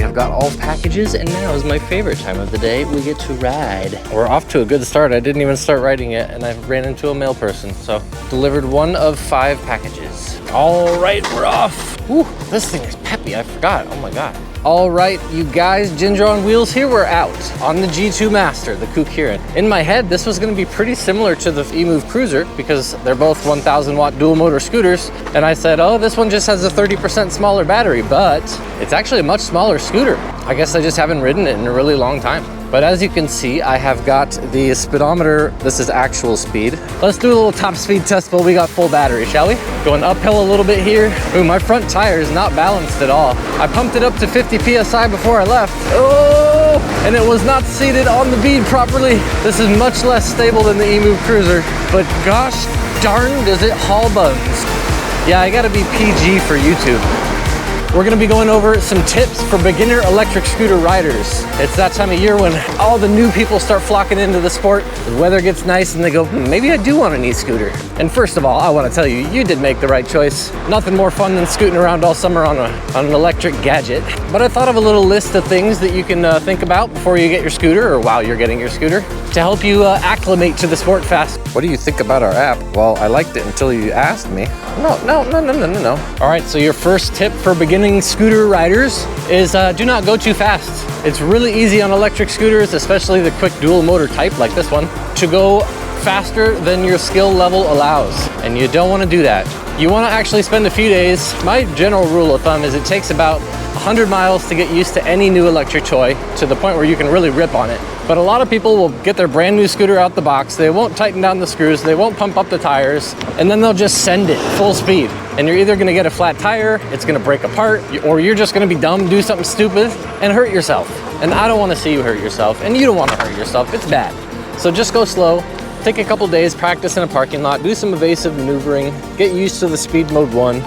have got all packages, and now is my favorite time of the day. We get to ride. We're off to a good start. I didn't even start riding yet, and I ran into a mail person. So delivered 1 of 5 packages. All right, we're off. Ooh, this thing is peppy. I forgot. Oh my God. All right, you guys, Ginger on Wheels here. We're out on the G2 Master, the Coupe Kirin. In my head, this was gonna be pretty similar to the eMove Cruiser because they're both 1,000 watt dual motor scooters. And I said, oh, this one just has a 30% smaller battery, but it's actually a much smaller scooter. I guess I just haven't ridden it in a really long time. But as you can see, I have got the speedometer. This is actual speed. Let's do a little top speed test while we got full battery, shall we? Going uphill a little bit here. Ooh, my front tire is not balanced at all. I pumped it up to 50 PSI before I left. Oh, and it was not seated on the bead properly. This is much less stable than the eMove Cruiser, but gosh darn does it haul buns. Yeah, I gotta be PG for YouTube. We're gonna be going over some tips for beginner electric scooter riders. It's that time of year when all the new people start flocking into the sport. The weather gets nice and they go, maybe I do want an e-scooter. And first of all, I wanna tell you, you did make the right choice. Nothing more fun than scooting around all summer on an electric gadget. But I thought of a little list of things that you can think about before you get your scooter or while you're getting your scooter to help you acclimate to the sport fast. What do you think about our app? Well, I liked it until you asked me. No. All right, so your first tip for beginning scooter riders is do not go too fast. It's really easy on electric scooters, especially the quick dual motor type like this one, to go faster than your skill level allows. And you don't want to do that. You want to actually spend a few days. My general rule of thumb is it takes about 100 miles to get used to any new electric toy to the point where you can really rip on it. But a lot of people will get their brand new scooter out the box, they won't tighten down the screws, they won't pump up the tires, and then they'll just send it full speed. And you're either gonna get a flat tire, it's gonna break apart, or you're just gonna be dumb, do something stupid, and hurt yourself. And I don't wanna see you hurt yourself, and you don't wanna hurt yourself, it's bad. So just go slow, take a couple days, practice in a parking lot, do some evasive maneuvering, get used to the speed mode 1.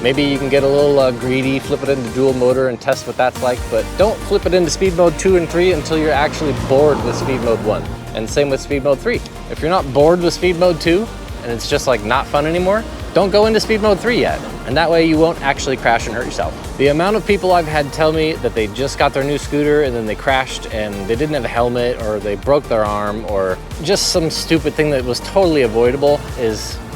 Maybe you can get a little greedy, flip it into dual motor and test what that's like, but don't flip it into speed mode 2 and 3 until you're actually bored with speed mode 1. And same with speed mode 3. If you're not bored with speed mode 2 and it's just like not fun anymore, don't go into speed mode 3 yet. And that way you won't actually crash and hurt yourself. The amount of people I've had tell me that they just got their new scooter and then they crashed and they didn't have a helmet or they broke their arm or just some stupid thing that was totally avoidable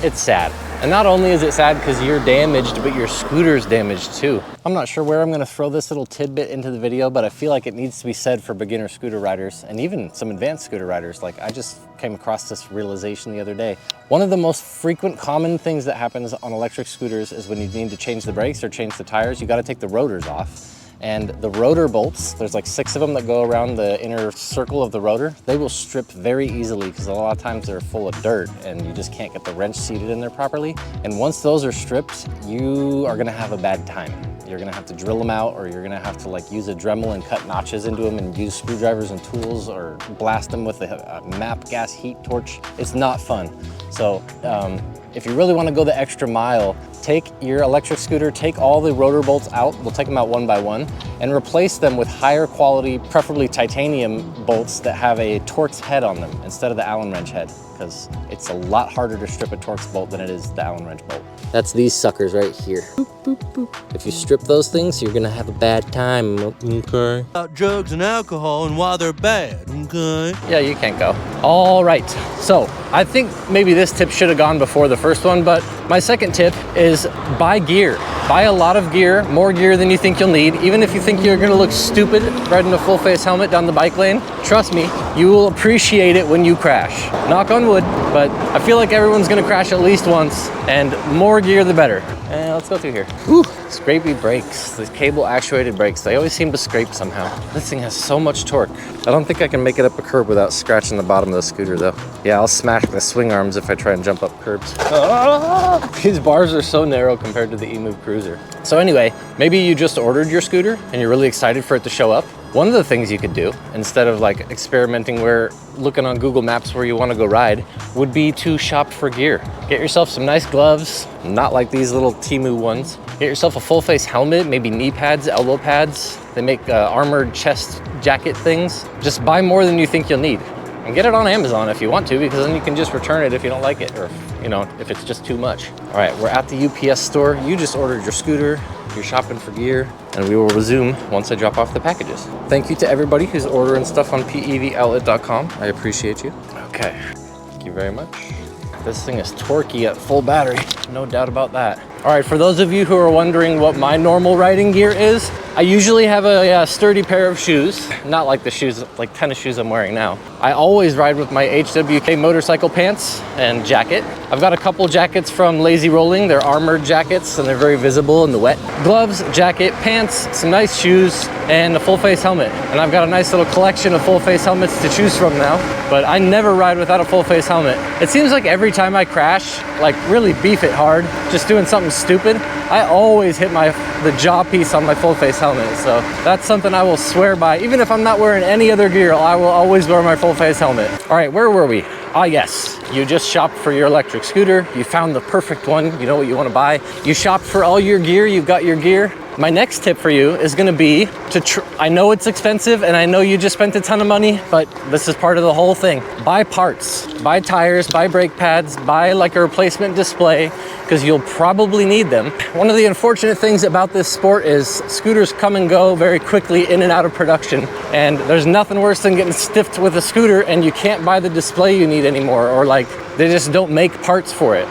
it's sad. And not only is it sad because you're damaged, but your scooter's damaged too. I'm not sure where I'm gonna throw this little tidbit into the video, but I feel like it needs to be said for beginner scooter riders and even some advanced scooter riders. Like I just came across this realization the other day. One of the most frequent common things that happens on electric scooters is when you need to change the brakes or change the tires, you gotta take the rotors off. And the rotor bolts, there's like 6 of them that go around the inner circle of the rotor. They will strip very easily because a lot of times they're full of dirt and you just can't get the wrench seated in there properly. And once those are stripped, you are gonna have a bad time. You're gonna have to drill them out, or you're gonna have to like use a Dremel and cut notches into them and use screwdrivers and tools, or blast them with a MAP gas heat torch. It's not fun. So if you really wanna go the extra mile, take your electric scooter, take all the rotor bolts out, we'll take them out one by one, and replace them with higher quality, preferably titanium bolts that have a Torx head on them instead of the Allen wrench head, because it's a lot harder to strip a Torx bolt than it is the Allen wrench bolt. That's these suckers right here. Boop, boop, boop. If you strip those things, you're gonna have a bad time, okay? About drugs and alcohol and why they're bad, okay? Yeah, you can't go. All right, so I think maybe this tip should have gone before the first one, but my second tip is buy gear. Buy a lot of gear, more gear than you think you'll need. Even if you think you're gonna look stupid riding a full face helmet down the bike lane, trust me, you will appreciate it when you crash. Knock on wood, but I feel like everyone's gonna crash at least once, and more gear the better. And let's go through here. Whew, scrapey brakes, the cable actuated brakes, they always seem to scrape somehow. This thing has so much torque. I don't think I can make it up a curb without scratching the bottom of the scooter though. Yeah, I'll smash the swing arms if I try and jump up curbs. Ah! These bars are so narrow compared to the eMove Cruiser. So anyway, maybe you just ordered your scooter and you're really excited for it to show up. One of the things you could do, instead of like experimenting looking on Google Maps where you want to go ride, would be to shop for gear. Get yourself some nice gloves, not like these little Temu ones. Get yourself a full face helmet, maybe knee pads, elbow pads. They make armored chest jacket things. Just buy more than you think you'll need. And get it on Amazon if you want to, because then you can just return it if you don't like it, or you know, if it's just too much. All right, we're at the UPS store. You just ordered your scooter, you're shopping for gear, and we will resume once I drop off the packages. Thank you to everybody who's ordering stuff on pevoutlet.com. I appreciate you. Okay, thank you very much. This thing is torquey at full battery, no doubt about that. All right, for those of you who are wondering what my normal riding gear is, I usually have a sturdy pair of shoes, not like the shoes, like tennis shoes I'm wearing now. I always ride with my HWK motorcycle pants and jacket. I've got a couple jackets from Lazy Rolling. They're armored jackets and they're very visible in the wet. Gloves, jacket, pants, some nice shoes, and a full face helmet. And I've got a nice little collection of full face helmets to choose from now, but I never ride without a full face helmet. It seems like every time I crash, like really beef it hard, just doing something stupid, I always hit the jaw piece on my full face helmet. So that's something I will swear by. Even if I'm not wearing any other gear, I will always wear my full face helmet. All right, where were we? Ah, yes, you just shopped for your electric scooter. You found the perfect one. You know what you want to buy. You shopped for all your gear. You've got your gear. My next tip for you is going to be I know it's expensive and I know you just spent a ton of money, but this is part of the whole thing. Buy parts, buy tires, buy brake pads, buy like a replacement display, because you'll probably need them. One of the unfortunate things about this sport is scooters come and go very quickly in and out of production. And there's nothing worse than getting stiffed with a scooter and you can't buy the display you need anymore, or like they just don't make parts for it.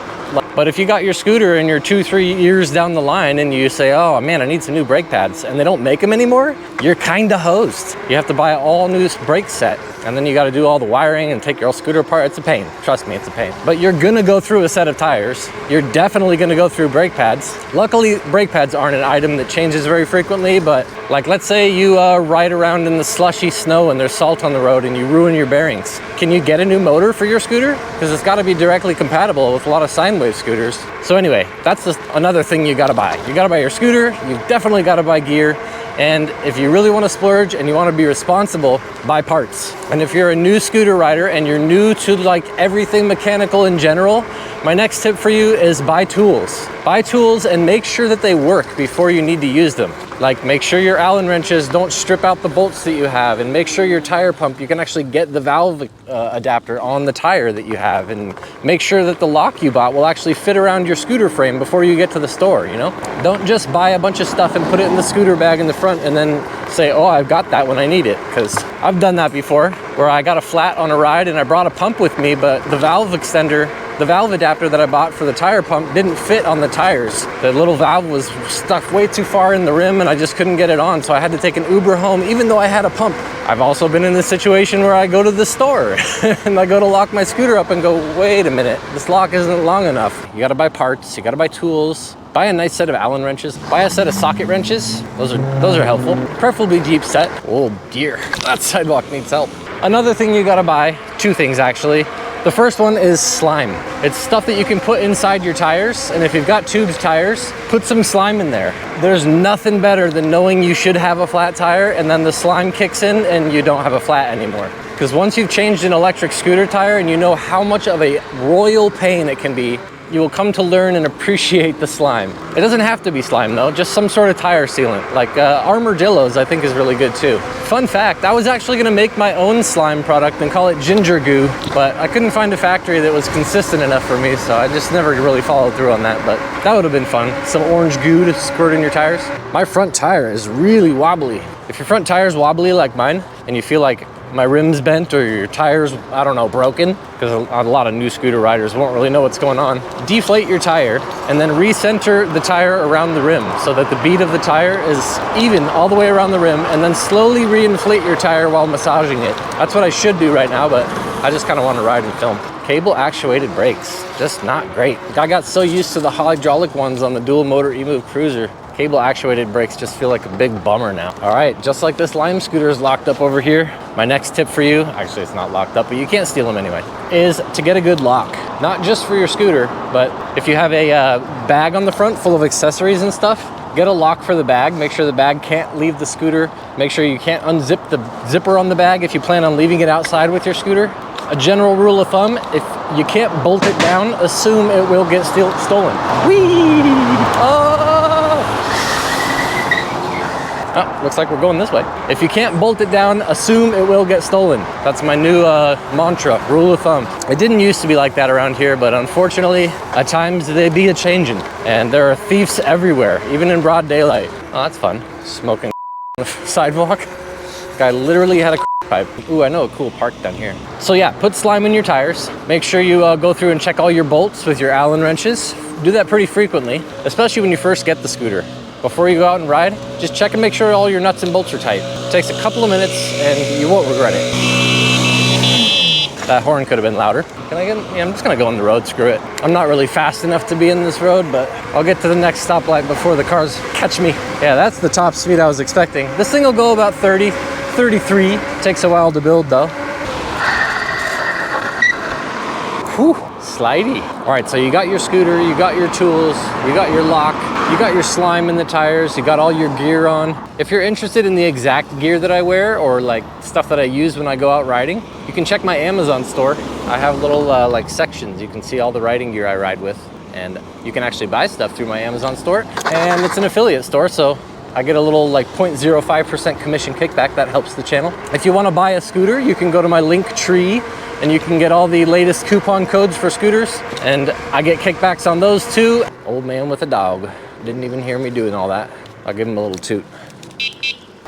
But if you got your scooter and you're 2-3 years down the line and you say, oh man, I need some new brake pads, and they don't make them anymore, you're kind of hosed. You have to buy an all new brake set, and then you got to do all the wiring and take your old scooter apart. It's a pain. Trust me, it's a pain. But you're gonna go through a set of tires. You're definitely gonna go through brake pads. Luckily, brake pads aren't an item that changes very frequently, but like let's say you ride around in the slushy snow and there's salt on the road and you ruin your bearings. Can you get a new motor for your scooter? Because it's got to be directly compatible with a lot of sine wave scooters. So anyway, that's just another thing you got to buy. You got to buy your scooter. You've definitely got to buy gear. And if you really want to splurge and you want to be responsible, buy parts. And if you're a new scooter rider and you're new to like everything mechanical in general, my next tip for you is buy tools. Buy tools and make sure that they work before you need to use them. Like make sure your Allen wrenches don't strip out the bolts that you have, and make sure your tire pump, you can actually get the valve adapter on the tire that you have, and make sure that the lock you bought will actually fit around your scooter frame before you get to the store, you know? Don't just buy a bunch of stuff and put it in the scooter bag in the front and then say, oh, I've got that when I need it. Because I've done that before, where I got a flat on a ride and I brought a pump with me, but the valve extender, the valve adapter that I bought for the tire pump didn't fit on the tires. The little valve was stuck way too far in the rim and I just couldn't get it on, so I had to take an Uber home even though I had a pump. I've also been in this situation where I go to the store and I go to lock my scooter up and go, wait a minute, this lock isn't long enough. You gotta buy parts, you gotta buy tools, buy a nice set of Allen wrenches, buy a set of socket wrenches. Those are helpful. Preferably Jeep set. Oh dear, that sidewalk needs help. Another thing you gotta buy, two things actually. The first one is slime. It's stuff that you can put inside your tires, and if you've got tubes tires, put some slime in there. There's nothing better than knowing you should have a flat tire and then the slime kicks in and you don't have a flat anymore. Because once you've changed an electric scooter tire and you know how much of a royal pain it can be, you will come to learn and appreciate the slime. It doesn't have to be slime though, just some sort of tire sealant. Like Armadillos I think is really good too. Fun fact, I was actually gonna make my own slime product and call it ginger goo, but I couldn't find a factory that was consistent enough for me, so I just never really followed through on that, but that would have been fun. Some orange goo to squirt in your tires. My front tire is really wobbly. If your front tire is wobbly like mine, and you feel like my rim's bent or your tires, I don't know, broken, because a lot of new scooter riders won't really know what's going on. Deflate your tire and then recenter the tire around the rim so that the bead of the tire is even all the way around the rim, and then slowly reinflate your tire while massaging it. That's what I should do right now, but I just kind of want to ride and film. Cable actuated brakes, just not great. I got so used to the hydraulic ones on the dual motor eMove Cruiser. Cable actuated brakes just feel like a big bummer now. All right, just like this Lime scooter is locked up over here, my next tip for you, actually it's not locked up, but you can't steal them anyway, is to get a good lock. Not just for your scooter, but if you have a bag on the front full of accessories and stuff, get a lock for the bag. Make sure the bag can't leave the scooter. Make sure you can't unzip the zipper on the bag if you plan on leaving it outside with your scooter. A general rule of thumb, if you can't bolt it down, assume it will get stolen. Whee! Oh! Oh, looks like we're going this way. If you can't bolt it down, assume it will get stolen. That's my new mantra, rule of thumb. It didn't used to be like that around here, but unfortunately, at times they be a-changing. And there are thieves everywhere, even in broad daylight. Oh, that's fun. Smoking on the sidewalk. Guy literally had a pipe. Ooh, I know a cool park down here. So yeah, put slime in your tires. Make sure you go through and check all your bolts with your Allen wrenches. Do that pretty frequently, especially when you first get the scooter. Before you go out and ride, just check and make sure all your nuts and bolts are tight. It takes a couple of minutes and you won't regret it. That horn could have been louder. Can I get, yeah, I'm just gonna go on the road, screw it. I'm not really fast enough to be in this road, but I'll get to the next stoplight before the cars catch me. Yeah, that's the top speed I was expecting. This thing will go about 30, 33. Takes a while to build though. Whew, slidey. All right, so you got your scooter, you got your tools, you got your lock, you got your slime in the tires, you got all your gear on. If you're interested in the exact gear that I wear or like stuff that I use when I go out riding, you can check my Amazon store. I have little like sections. You can see all the riding gear I ride with, and you can actually buy stuff through my Amazon store. And it's an affiliate store, so I get a little like 0.05% commission kickback. That helps the channel. If you want to buy a scooter, you can go to my link tree and you can get all the latest coupon codes for scooters, and I get kickbacks on those too. Old man with a dog. Didn't even hear me doing all that. I'll give him a little toot.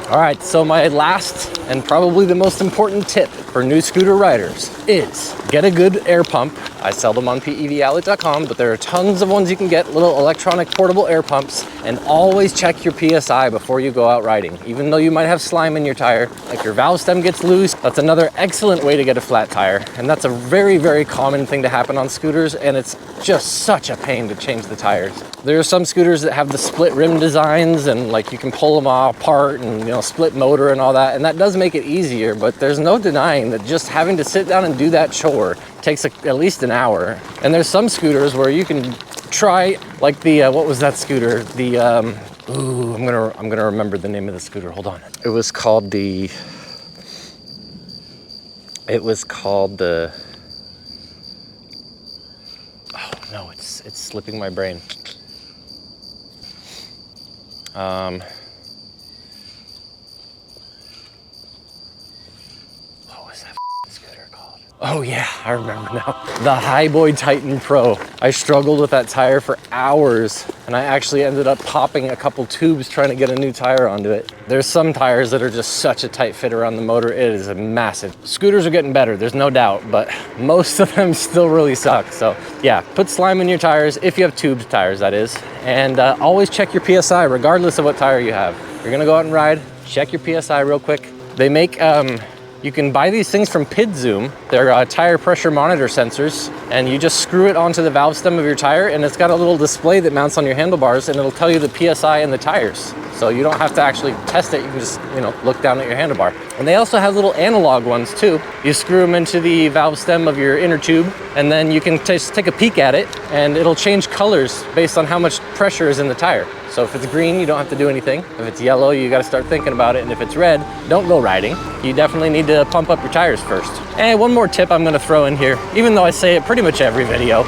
All right, so my last and probably the most important tip for new scooter riders is get a good air pump. I sell them on pevoutlet.com, but there are tons of ones you can get, little electronic portable air pumps, and always check your PSI before you go out riding. Even though you might have slime in your tire, if your valve stem gets loose, that's another excellent way to get a flat tire. And that's a very, very common thing to happen on scooters, and it's just such a pain to change the tires. There are some scooters that have the split rim designs, and like you can pull them apart and, you know, split motor and all that, and that does make it easier, but there's no denying that just having to sit down and do that chore takes at least an hour. And there's some scooters where you can try, like the what was that scooter? The ooh, I'm gonna remember the name of the scooter. Hold on. It was called the oh no, it's slipping my brain. Oh yeah, I remember now. The Highboy Titan Pro. I struggled with that tire for hours, and I actually ended up popping a couple tubes trying to get a new tire onto it. There's some tires that are just such a tight fit around the motor. It is massive. Scooters are getting better, there's no doubt, but most of them still really suck. So yeah, put slime in your tires, if you have tubed tires, that is. And always check your PSI, regardless of what tire you have. You're gonna go out and ride, check your PSI real quick. They make, you can buy these things from PidZoom. They're tire pressure monitor sensors, and you just screw it onto the valve stem of your tire, and it's got a little display that mounts on your handlebars, and it'll tell you the PSI in the tires. So you don't have to actually test it. You can just, you know, look down at your handlebar. And they also have little analog ones too. You screw them into the valve stem of your inner tube, and then you can just take a peek at it, and it'll change colors based on how much pressure is in the tire. So if it's green, you don't have to do anything. If it's yellow, you got to start thinking about it. And if it's red, don't go riding. You definitely need to pump up your tires first. And one more tip I'm going to throw in here, even though I say it pretty much every video.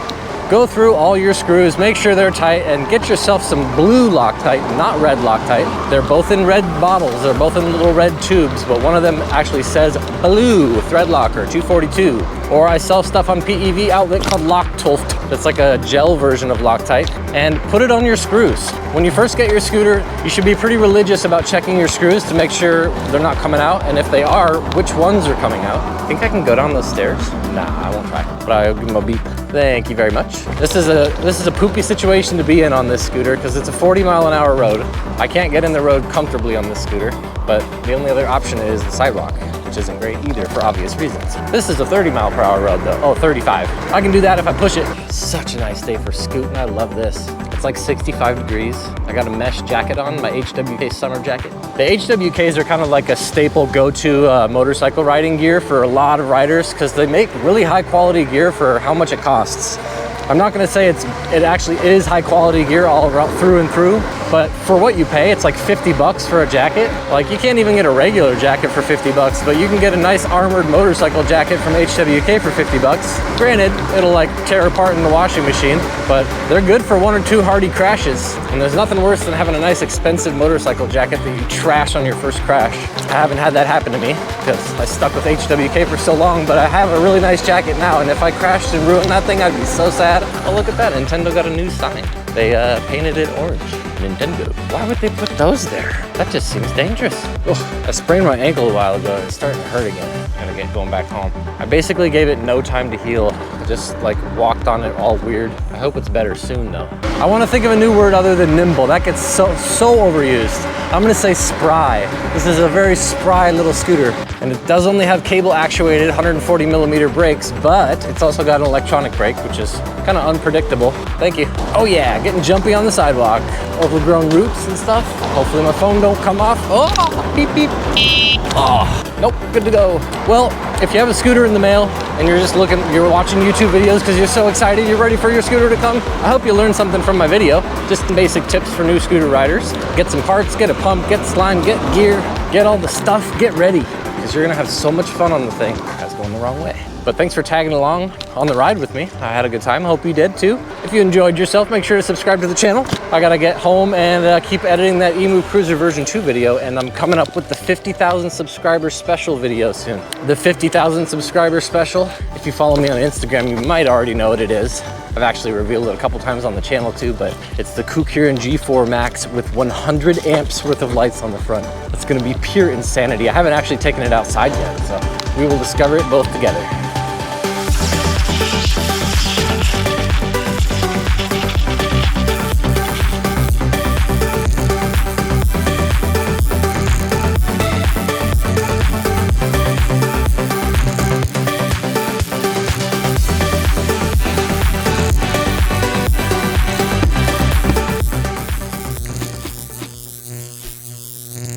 Go through all your screws, make sure they're tight, and get yourself some blue Loctite, not red Loctite. They're both in red bottles, they're both in little red tubes, but one of them actually says blue thread locker 242. Or I sell stuff on PEV outlet called Loctite. It's like a gel version of Loctite, and put it on your screws. When you first get your scooter, you should be pretty religious about checking your screws to make sure they're not coming out, and if they are, which ones are coming out. Think I can go down those stairs? Nah, I won't try, but I'll give them a beep. Thank you very much. This is a poopy situation to be in on this scooter because it's a 40-mile-an-hour road. I can't get in the road comfortably on this scooter, but the only other option is the sidewalk, which isn't great either for obvious reasons. This is a 30-mile-per-hour road though. Oh, 35. I can do that if I push it. Such a nice day for scooting. I love this. It's like 65 degrees. I got a mesh jacket on, my HWK summer jacket. The HWKs are kind of like a staple go-to motorcycle riding gear for a lot of riders because they make really high quality gear for how much it costs. I'm not gonna say it actually is high quality gear all through and through, but for what you pay, it's like 50 bucks for a jacket. Like, you can't even get a regular jacket for 50 bucks, but you can get a nice armored motorcycle jacket from HWK for 50 bucks. Granted, it'll like tear apart in the washing machine, but they're good for 1 or 2 hardy crashes. And there's nothing worse than having a nice expensive motorcycle jacket that you trash on your first crash. I haven't had that happen to me because I stuck with HWK for so long, but I have a really nice jacket now, and if I crashed and ruined that thing, I'd be so sad. Oh, look at that, Nintendo got a new sign. They painted it orange. Nintendo. Why would they put those there? That just seems dangerous. Ugh, I sprained my ankle a while ago. It's starting to hurt again. I gotta get going back home. I basically gave it no time to heal. I just like walked on it all weird. I hope it's better soon though. I want to think of a new word other than nimble. That gets so overused. I'm gonna say spry. This is a very spry little scooter, and it does only have cable actuated 140 millimeter brakes, but it's also got an electronic brake, which is kind of unpredictable. Thank you. Oh yeah, getting jumpy on the sidewalk. Overgrown roots and stuff. Hopefully my phone don't come off. Oh, beep, beep. Oh, nope, good to go. Well, if you have a scooter in the mail and you're just you're watching YouTube videos because you're so excited, you're ready for your scooter to come, I hope you learned something from my video. Just some basic tips for new scooter riders. Get some parts, get a pump, get slime, get gear, get all the stuff, get ready, because you're gonna have so much fun on the thing. That's going the wrong way. But thanks for tagging along on the ride with me. I had a good time. I hope you did too. If you enjoyed yourself, make sure to subscribe to the channel. I gotta get home and keep editing that Emu Cruiser version 2 video, and I'm coming up with the 50,000 subscriber special video soon. The 50,000 subscriber special. If you follow me on Instagram, you might already know what it is. I've actually revealed it a couple times on the channel too, but it's the Kukirin G4 Max with 100 amps worth of lights on the front. It's gonna be pure insanity. I haven't actually taken it outside yet, so we will discover it both together.